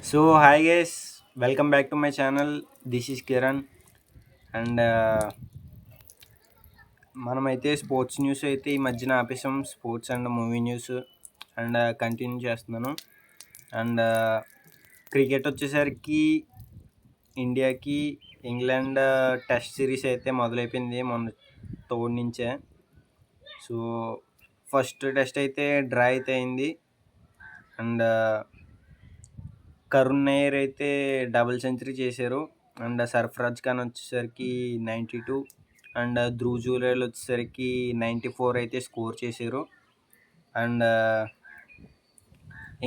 So hi guys, welcome back to my channel. This is Kiran and మనమైతే sports news అయితే ఈ మధ్యన ఆపేసాం. Sports and movie news and continue చేస్తున్నాను. And cricket వచ్చేసరికి ఇండియాకి ఇంగ్లాండ్ టెస్ట్ సిరీస్ అయితే మొదలైపోయింది మొన్న తోడు నుంచే. సో ఫస్ట్ టెస్ట్ అయితే డ్రా అయితే అయింది. అండ్ కరుణ్ నాయర్ అయితే డబుల్ సెంచరీ చేశారు. అండ్ సర్ఫరాజ్ ఖాన్ వచ్చేసరికి 92 అండ్ ధ్రువ్ జురేల్ వచ్చేసరికి 94 అయితే స్కోర్ చేశారు. అండ్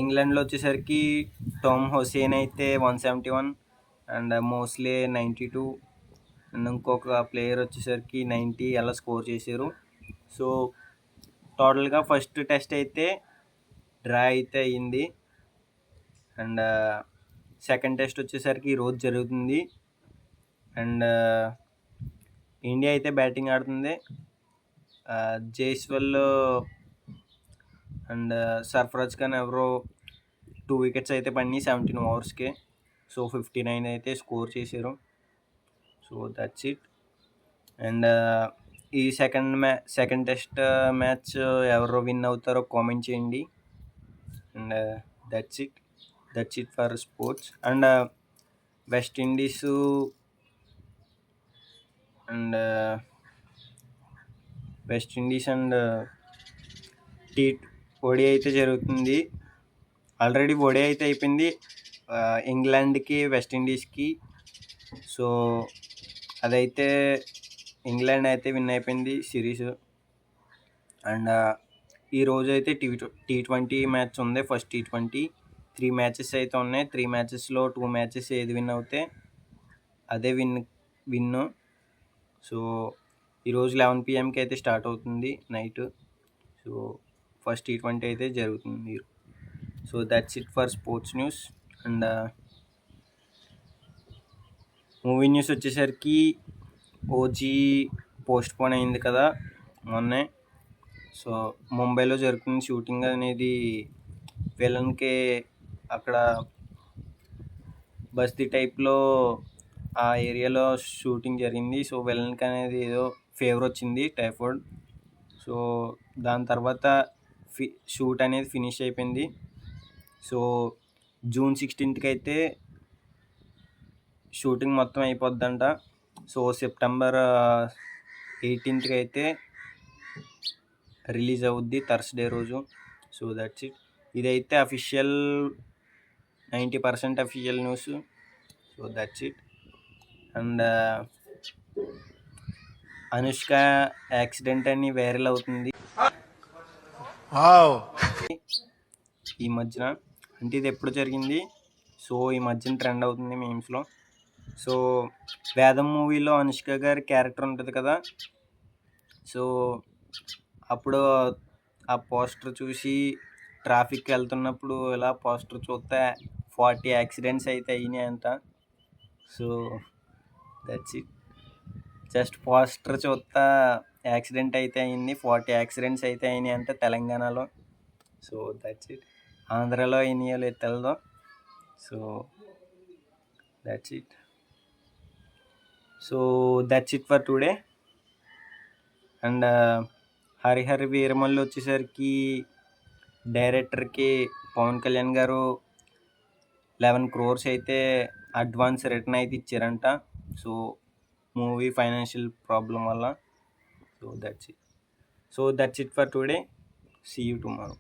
ఇంగ్లాండ్లో వచ్చేసరికి టామ్ హుసేన్ అయితే 171 అండ్ మోస్లే 92 అండ్ ఇంకొక ప్లేయర్ వచ్చేసరికి 90 అలా స్కోర్ చేశారు. సో టోటల్గా ఫస్ట్ టెస్ట్ అయితే డ్రా అయితే అయ్యింది. అండ్ సెకండ్ టెస్ట్ వచ్చేసరికి ఈరోజు జరుగుతుంది. అండ్ ఇండియా అయితే బ్యాటింగ్ ఆడుతుంది. జైస్వాల్ అండ్ సర్ఫరాజ్ ఖాన్ ఎవరో 2 వికెట్స్ అయితే పడినాయి 17 ఓవర్స్కి. సో 59 అయితే స్కోర్ చేశారు. So that's it. అండ్ ఈ సెకండ్ టెస్ట్ మ్యాచ్ ఎవరు విన్ అవుతారో కామెంట్ చేయండి. And that's it for sports. And West Indies and T ODI అయితే జరుగుతుంది. ఆల్రెడీ ఓడిఐ అయితే అయిపోయింది ఇంగ్లాండ్కి వెస్టిండీస్కి. సో అదైతే ఇంగ్లాండ్ అయితే విన్ అయిపోయింది సిరీస్. అండ్ ఈరోజు అయితే టీ20 మ్యాచ్ ఉంది. ఫస్ట్ టీ20 3 మ్యాచెస్ అయితే ఉన్నాయి. 3 మ్యాచెస్లో 2 మ్యాచెస్ ఏది విన్ అవుతే అదే విన్ను. సో ఈరోజు 11 PM అయితే స్టార్ట్ అవుతుంది నైట్. సో ఫస్ట్ టీ20 అయితే జరుగుతుంది. So that's it for sports news. And movie news వచ్చేసరికి ఓజీ పోస్ట్ పోన్ అయింది కదా మొన్నే. సో ముంబైలో జరుగుతుంది షూటింగ్ అనేది. విలన్కి అక్కడ బస్తీ టైప్లో ఆ ఏరియాలో షూటింగ్ జరిగింది. సో విలన్కి అనేది ఏదో ఫీవర్ వచ్చింది, టైఫాయిడ్. సో దాని తర్వాత షూట్ అనేది ఫినిష్ అయిపోయింది. సో జూన్ 16th అయితే షూటింగ్ మొత్తం అయిపోద్దంట. సో సెప్టెంబర్ 18th అయితే రిలీజ్ అవుద్ది థర్స్డే రోజు. So that's it. ఇదైతే official 90% official news. So that's it. And Anushka accident అని వైరల్ అవుతుంది ఈ మధ్యన. అంటే ఇది ఎప్పుడు జరిగింది, సో ఈ మధ్యన ట్రెండ్ అవుతుంది మీమ్స్లో. సో వేదం మూవీలో అనుష్క గారి క్యారెక్టర్ ఉంటుంది కదా. సో అప్పుడు ఆ పోస్టర్ చూసి ట్రాఫిక్ వెళ్తున్నప్పుడు ఇలా పోస్టర్ చూస్తే 40 యాక్సిడెంట్స్ అయితే అయినాయి అంట. So that's it. Just poster చూస్తా యాక్సిడెంట్ అయితే అయింది. 40 యాక్సిడెంట్స్ అయితే అయినాయి అంట తెలంగాణలో. So that's it. ఆంధ్రాలో అయినాయో లేదు తెలదు. So that's it. So that's it for today. And Harihara Veeramallu వచ్చేసరికి డైరెక్టర్కి పవన్ కళ్యాణ్ గారు 11 crores అయితే అడ్వాన్స్ రిటర్న్ అయితే ఇచ్చారంట. సో మూవీ ఫైనాన్షియల్ ప్రాబ్లం వల్ల. So that's it for today. See you tomorrow.